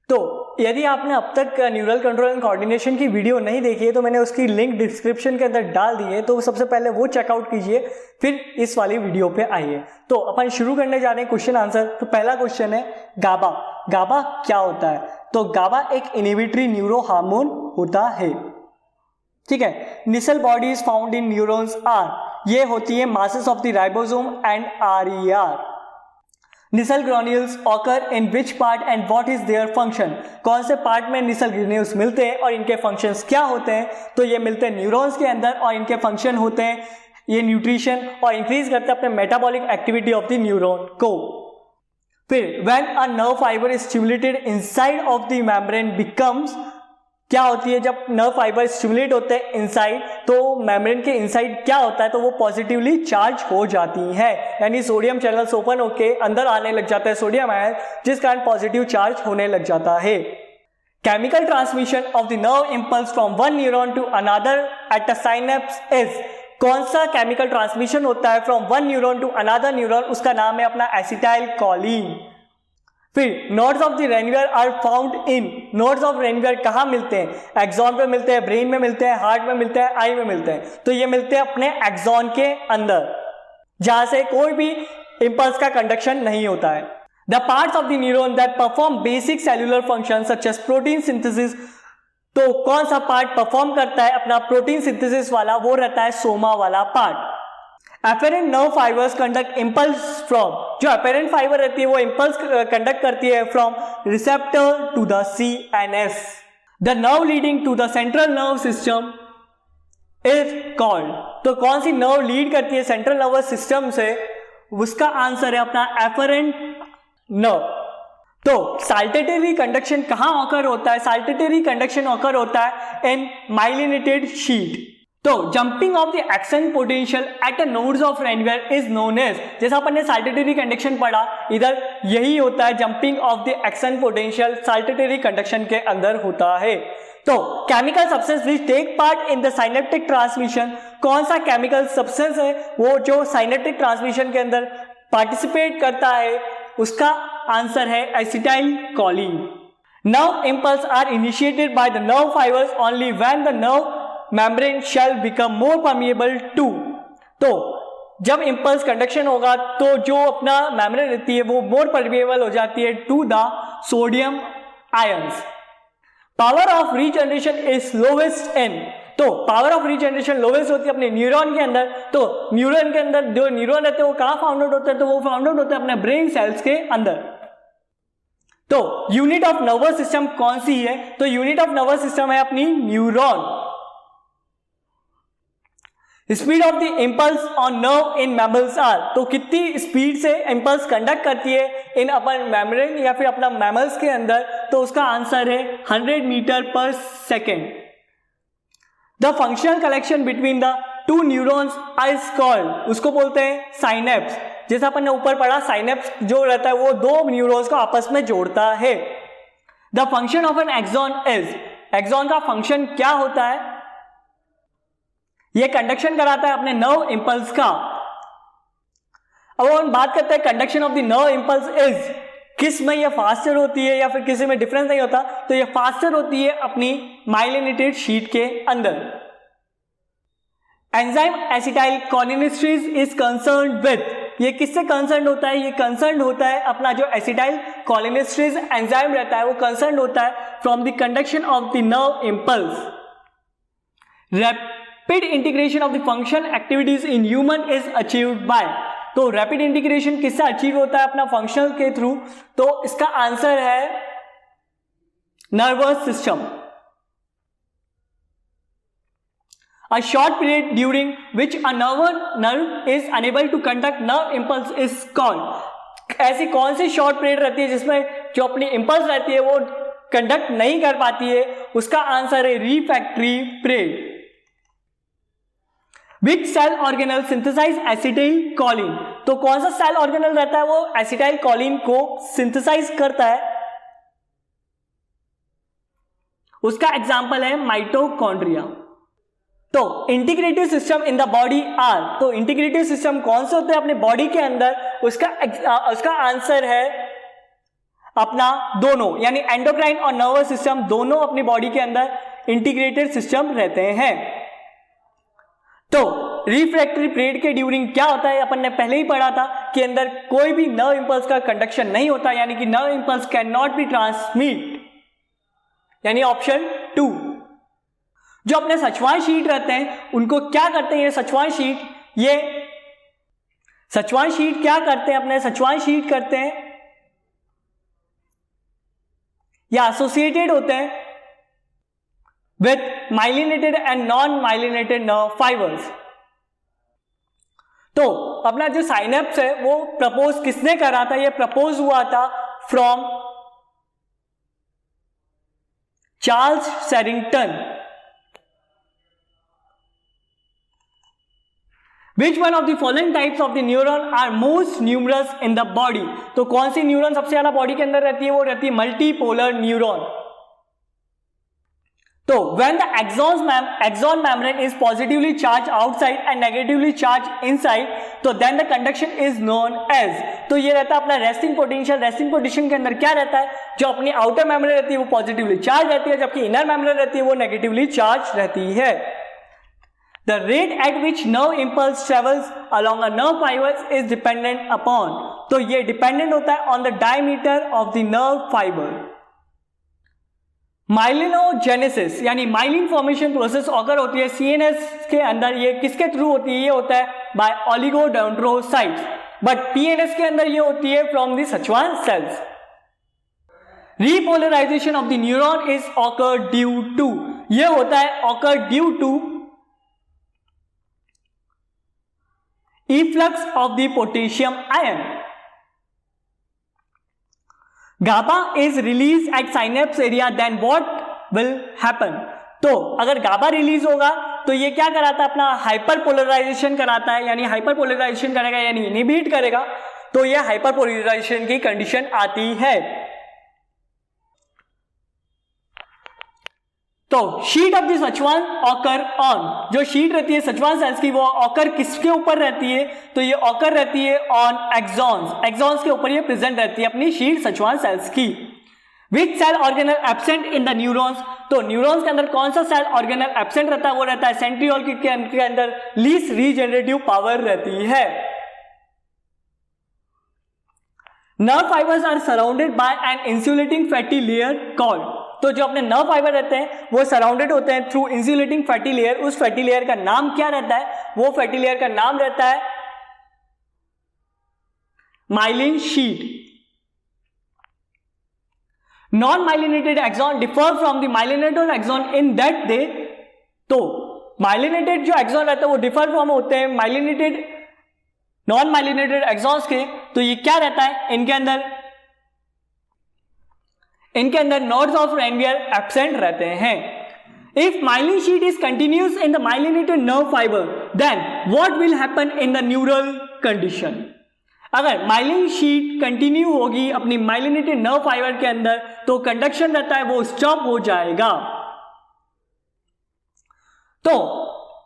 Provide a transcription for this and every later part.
तो यदि आपने अब तक न्यूरल कंट्रोल एंड कोऑर्डिनेशन की वीडियो नहीं देखी है तो मैंने उसकी लिंक डिस्क्रिप्शन के अंदर डाल दी है, तो सबसे पहले वो चेकआउट कीजिए, फिर इस वाली वीडियो पे आइए। तो अपन शुरू करने जा रहे हैं क्वेश्चन आंसर। तो पहला क्वेश्चन है गाबा। गाबा क्या होता है? तो गाबा एक इनहिबिटरी न्यूरो हार्मोन होता है, ठीक है। Nissl bodies found in neurons are, ये होती है masses of the ribosome and RER. Nissl granules occur in which part and what is their function, कौन से पार्ट में निसल ग्रेन्यूल्स मिलते हैं और इनके फंक्शंस क्या होते हैं? तो ये मिलते हैं न्यूरॉन्स के अंदर और इनके फंक्शन होते हैं ये न्यूट्रिशन और इंक्रीज करते हैं अपने metabolic activity of the neuron को। फिर when a nerve fibre is stimulated inside of the membrane becomes, क्या होती है जब नर्व फाइबर स्टिमुलेट होते हैं इनसाइड, तो मेम्ब्रेन के इनसाइड क्या होता है? तो वो पॉजिटिवली चार्ज हो जाती है, यानी सोडियम चैनल्स ओपन होके अंदर आने लग जाता है सोडियम आयन, जिस कारण पॉजिटिव चार्ज होने लग जाता है। Chemical transmission of the nerve impulse from one neuron to another at a synapse is, कौन सा केमिकल ट्रांसमिशन होता है from one neuron to another neuron? उसका नाम है अपना एसिटाइल कोलिन। फिर nodes of the Ranvier are found in, nodes of Ranvier कहाँ मिलते हैं? एक्सॉन पे मिलते हैं, ब्रेन में मिलते हैं, हार्ट में मिलते हैं, आई में मिलते हैं। तो ये मिलते हैं अपने एक्सॉन के अंदर, जहां से कोई भी इंपल्स का कंडक्शन नहीं होता है। The parts of the neuron that perform basic cellular function such as protein synthesis, तो कौन सा पार्ट परफॉर्म करता है अपना प्रोटीन सिंथेसिस वाला? वो रहता है सोमा वाला part. Afferent nerve fibres conduct impulse from, जो एफेरेंट फाइबर रहती है वो इंपल्स कंडक्ट करती है from receptor to the CNS। The nerve leading to the central nerve system is called, तो कौन सी नर्व लीड करती है सेंट्रल नर्वस सिस्टम से? उसका आंसर है अपना एफेरेंट नर्व। तो साल्टेटरी कंडक्शन कहां ऑकर होता है? साल्टेटरी कंडक्शन ऑकर होता है इन माइलिनेटेड शीट। तो jumping of the action potential at a nodes of Ranvier is known as, जैसा अपन ने साल्टेटरी कंडक्शन पढ़ा, इधर यही होता है jumping of the action potential saltatory conduction के अंदर होता है। तो chemical substance which take part in the synaptic transmission, कौन सा केमिकल सब्सटेंस है वो जो साइनेप्टिक ट्रांसमिशन के अंदर पार्टिसिपेट करता है? उसका आंसर है acetylcholine. Nerve impulse are initiated by the nerve fibres only when the nerve membrane shall become more permeable to, तो जब इंपल्स कंडक्शन होगा तो जो अपना मेम्ब्रेन रहती है वो मोर परमिएबल हो जाती है to the sodium ions. Power of regeneration is lowest in, तो पावर ऑफ रीजनरेशन लोवेस्ट होती है अपने न्यूरॉन के अंदर। तो न्यूरॉन के अंदर जो न्यूरॉन रहते हैं वो कहां फाउंड आउट होते हैं? तो वो फाउंड आउट होते हैं अपने ब्रेन सेल्स के अंदर। तो यूनिट ऑफ नर्वस सिस्टम कौन सी है? तो यूनिट ऑफ नर्वस सिस्टम है अपनी neuron. Speed of the impulse on nerve in mammals are, तो कितनी स्पीड से इंपल्स कंडक्ट करती है इन अपन मेम्ब्रेन या फिर अपना मैमल्स के अंदर? तो उसका आंसर है 100 मीटर पर second. The functional collection between the two neurons is called, उसको बोलते हैं साइनेप्स। जैसा अपन ने ऊपर पढ़ा, साइनेप्स जो रहता है वो दो न्यूरॉन्स को आपस में जोड़ता है। The function of an axon is, axon का फंक्शन क्या होता है? ये कंडक्शन कराता है अपने नर्व इंपल्स का। अब हम बात करते हैं conduction of the nerve impulse is, किस में ये फास्टर होती है या फिर किसी में डिफरेंस नहीं होता? तो ये फास्टर होती है अपनी माइलिनेटेड शीट के अंदर। Enzyme acetyl cholinesterase is concerned with, ये किससे कंसर्न होता है? ये कंसर्न होता है अपना जो एसिटाइल कोलिनेस्टरेज एंजाइम रहता है वो कंसर्न होता है from the conduction of the nerve impulse. Rapid integration of the function activities in human is achieved by, तो रैपिड इंटीग्रेशन किससे अचीव होता है? अपना फंक्शनल के थ्रू। तो इसका आंसर है nervous system. A short period during which a nerve is unable to conduct nerve impulse is called, ऐसी कौन सी शॉर्ट पीरियड रहती है जिसमें जो अपनी इंपल्स रहती है वो कंडक्ट नहीं कर पाती है? उसका आंसर है refractory period. Which cell organelle synthesize acetyl choline, तो कौन सा सेल ऑर्गेनल रहता है वो एसिटाइल कोलिन को सिंथेसाइज करता है? उसका एग्जाम्पल है माइटोकॉन्ड्रिया। तो integrative system in the body are, तो इंटीग्रेटिव सिस्टम कौन से होते हैं अपने बॉडी के अंदर? उसका आंसर है अपना दोनों यानी एंडोक्राइन और नर्वस सिस्टम दोनों अपनी बॉडी के अंदर इंटीग्रेटेड सिस्टम रहते हैं। तो रिफ्रैक्टरी पीरियड के ड्यूरिंग क्या होता है, अपन ने पहले ही पढ़ा था कि अंदर कोई भी नर्व इंपल्स का कंडक्शन नहीं होता, यानी कि nerve impulse can not be transmit, यानी ऑप्शन 2। जो अपने सचवान शीट रहते हैं उनको क्या करते हैं, ये सचवान शीट क्या करते हैं, अपने सचवान शीट करते हैं या एसोसिएटेड होते हैं with myelinated and non myelinated nerve fibres. तो अपना जो साइनेप्स है वो प्रपोज किसने करा था, ये प्रपोज हुआ था from Charles Sherrington. Which one of the following types of the neuron are most numerous in the body? तो कौन सी न्यूरॉन सबसे ज्यादा बॉडी के अंदर रहती है, वो रहती है मल्टीपोलर न्यूरॉन। तो when the axon membrane is positively charged outside and negatively charged inside, तो then the conduction is known as, तो ये रहता है अपना रेस्टिंग पोटेंशियल। रेस्टिंग पोटेंशियल के अंदर क्या रहता है, जो अपनी आउटर मेम्ब्रेन रहती है वो पॉजिटिवली चार्ज रहती है, जबकि इनर मेम्ब्रेन रहती है वो नेगेटिवली चार्ज रहती है। The rate at which nerve impulse travels along a nerve fibers is dependent upon, तो ये डिपेंडेंट होता है on the diameter of the nerve fiber। माइलिनोजेनेसिस यानी माइलिन फॉर्मेशन प्रोसेस ऑकर होती है सीएनएस के अंदर, ये किसके थ्रू होती है, ये होता है बाय ओलिगोडेंड्रोसाइट्स, बट पीएनएस के अंदर ये होती है from the Schwann cells. Repolarization of the neuron is occur due to, ये होता है occur due to efflux of the potassium ion। GABA is released at synapse area, then what will happen? तो अगर GABA रिलीज होगा तो ये क्या कराता है, अपना हाइपरपोलराइजेशन कराता है, यानी हाइपरपोलराइजेशन करेगा यानी इनहिबिट करेगा, तो ये हाइपरपोलराइजेशन की कंडीशन आती है। तो sheath of the Schwann occur on, जो शीट रहती है सचवान सेल्स की वो ऑकर किसके ऊपर रहती है, तो ये ऑकर रहती है ऑन एक्सॉन्स, एक्सॉन्स के ऊपर ये प्रेजेंट रहती है अपनी शीट सचवान सेल्स की। Which cell organelle absent in the neurons, तो न्यूरॉन्स के अंदर कौन सा सेल ऑर्गेनल एब्सेंट रहता है, वो रहता है सेंट्रियोल के अंदर लीस्ट रीजनरेटिव पावर रहती है। Nerve fibres are surrounded by an insulating fatty layer called, तो जो अपने नर्व फाइबर रहते हैं वो सराउंडेड होते हैं थ्रू इंसुलेटिंग फैटी लेयर, उस फैटी लेयर का नाम क्या रहता है, वो फैटी लेयर का नाम रहता है myelin sheet. Non myelinated axon differ from the myelinated axon in that they, तो माइलिनेटेड जो एक्सॉन रहता है वो डिफर फ्रॉम होते हैं माइलिनेटेड नॉन माइलिनेटेड एक्सॉन्स के, तो ये क्या रहता है, इनके अंदर नोड्स ऑफ रेनवियर एब्सेंट रहते हैं। If myelin sheet is continuous in the myelinated nerve fibre then what will happen in the neural condition, अगर माइलिन शीट कंटिन्यू होगी अपनी माइलिनेटेड नर्व फाइबर के अंदर तो कंडक्शन रहता है वो स्टॉप हो जाएगा। तो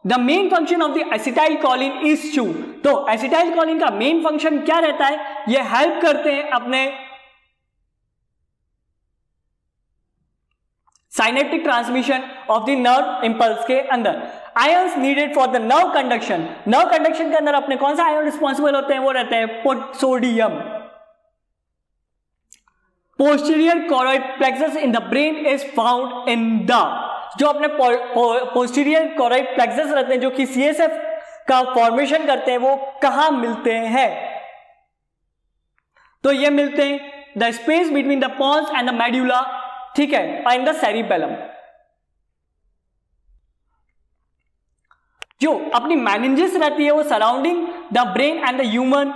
the main function of the acetylcholine is to, तो एसिटाइल कोलिन का मेन फंक्शन क्या रहता है, ये हेल्प करते हैं अपने synaptic transmission of the nerve impulse के अंदर। Ions needed for the nerve conduction, nerve conduction के अंदर अपने कौन सा आयन रिस्पॉन्सिबल होते हैं, वो रहते हैं sodium. Posterior choroid plexus in the brain is found in the, जो अपने पोस्टीरियर कोरॉइड प्लेक्सस रहते हैं जो कि सीएसएफ का फॉर्मेशन करते हैं वो कहां मिलते हैं, तो ये मिलते हैं the space between the pons and the medulla, ठीक है, इन द सेरिबेलम। जो अपनी मेनिंजेस रहती है वो surrounding the brain and the human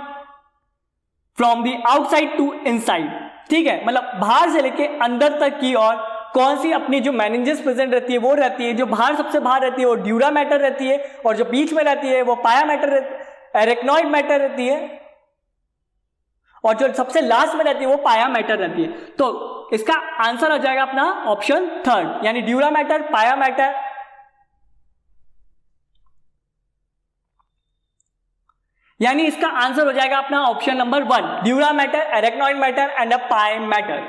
from the outside to inside, ठीक है, मतलब बाहर से लेके अंदर तक की। और कौन सी अपनी जो मेनिंजेस प्रेजेंट रहती है वो रहती है, जो बाहर सबसे बाहर रहती है वो ड्यूरा मैटर रहती है, और जो बीच में रहती है वो पाया मैटर, एरेक्नॉइड मैटर रहती है, और जो सबसे लास्ट में रहती है वो पाया मैटर रहती है। तो इसका आंसर हो जाएगा अपना ऑप्शन थर्ड, यानी ड्यूरा मैटर, पाया मैटर। यानी इसका आंसर हो जाएगा अपना option number 1, dura mater, arachnoid matter and a pi matter.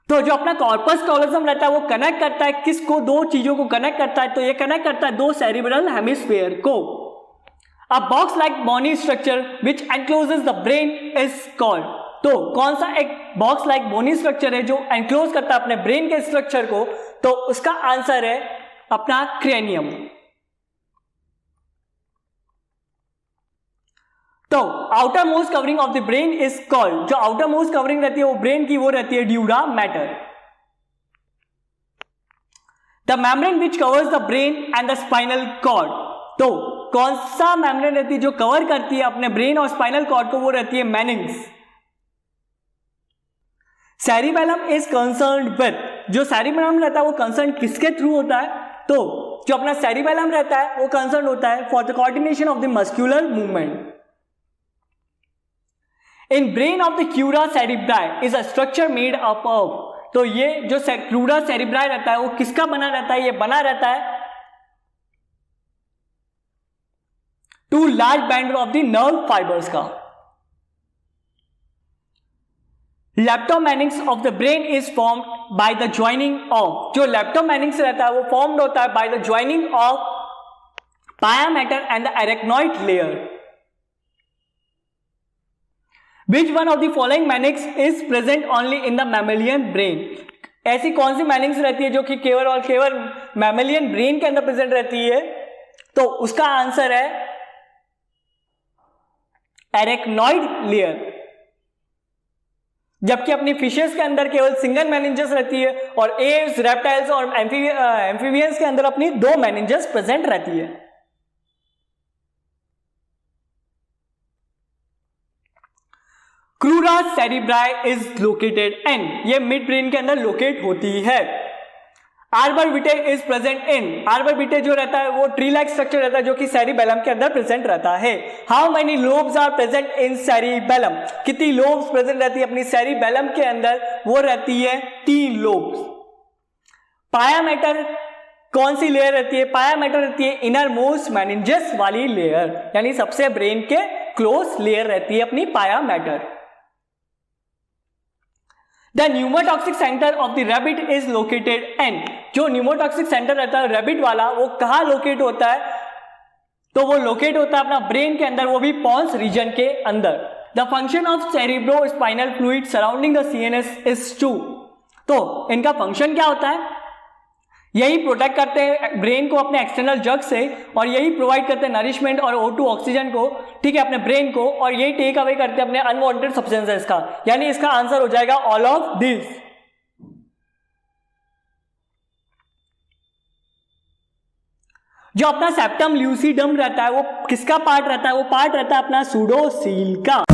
तो जो अपना कॉर्पस कॉलोसम रहता है वो कनेक्ट करता है किसको, दो चीजों को कनेक्ट करता है, तो ये कनेक्ट करता है दो सेरिब्रल हेमिस्फीयर को। A box like bony structure which encloses the brain is called, तो कौन सा एक बॉक्स लाइक बोनी स्ट्रक्चर है जो एनक्लोज करता है अपने ब्रेन के स्ट्रक्चर को, तो उसका आंसर है अपना क्रेनियम। तो outermost covering of the brain is called, जो आउटर मोस्ट कवरिंग रहती है वो ब्रेन की वो रहती है dura mater. The membrane which covers the brain and the spinal cord, तो कौन सा मेम्ब्रेन रहती है जो कवर करती है अपने ब्रेन और स्पाइनल कॉर्ड को, वो रहती है मेनिंग्स। सेरिबेलम इज कंसर्न्ड विद, जो सेरिबेलम रहता है वो कंसर्न किसके थ्रू होता है, तो जो अपना सेरिबेलम रहता है वो कंसर्न होता है for the coordination of the muscular movement. In brain of the crura cerebri is a structure made up of, तो ये जो क्यूरा सेरिब्राई रहता है वो किसका बना रहता है, ये बना रहता है two large band of the nerve fibres का। Leptomeninges of the brain is formed by the joining of, जो लेप्टोमेनिंग्स रहता है वो फॉर्म्ड होता है by the joining of pia mater and the arachnoid layer. Which one of the following meninges is present only in the mammalian brain? ऐसी कौन सी meninges रहती है जो कि केवल और केवल mammalian brain के अंदर प्रेजेंट रहती है, तो उसका आंसर है एरेक्नॉइड लेयर। जबकि अपनी फिशेस के अंदर केवल सिंगल मेनिंजेस रहती है और एव्स, रेप्टाइल्स और एम्फीबियंस के अंदर अपनी दो मेनिंजेस प्रेजेंट रहती है। Crura cerebri is located in, ये मिड ब्रेन के अंदर लोकेट होती है। Arbor vitae is present in, arbor vitae जो रहता है वो ट्री लाइक स्ट्रक्चर रहता है जो कि सेरिबेलम के अंदर प्रेजेंट रहता है। How many lobes are present in cerebellum, कितनी लोब्स प्रेजेंट रहती है अपनी सेरिबेलम के अंदर, वो रहती है 3 लोब्स। पाया मैटर कौन सी लेयर रहती है, पाया मैटर रहती है इनर मोस्ट मेनिंजेस वाली लेयर, यानी सबसे ब्रेन के क्लोज लेयर रहती है अपनी पाया matter. The pneumotaxic centre of the rabbit is located इन, जो न्यूमोटॉक्सिक सेंटर रहता है रैबिट वाला वो कहां लोकेट होता है, तो वो लोकेट होता है अपना ब्रेन के अंदर, वो भी पॉन्स रीजन के अंदर। The function of cerebrospinal fluid surrounding the CNS is to, तो इनका फंक्शन क्या होता है, यही प्रोटेक्ट करते हैं ब्रेन को अपने एक्सटर्नल जग से और यही प्रोवाइड करते हैं नरिशमेंट और O2 ऑक्सीजन को, ठीक है, अपने ब्रेन को, और यही टेक अवे करते हैं अपने अनवांटेड सब्सटेंसेस का, यानी इसका आंसर हो जाएगा ऑल ऑफ दिस। जो अपना सेप्टम ल्यूसिडम रहता है वो किसका पार्ट रहता है, वो पार्ट रहता है अपना सूडोसील का।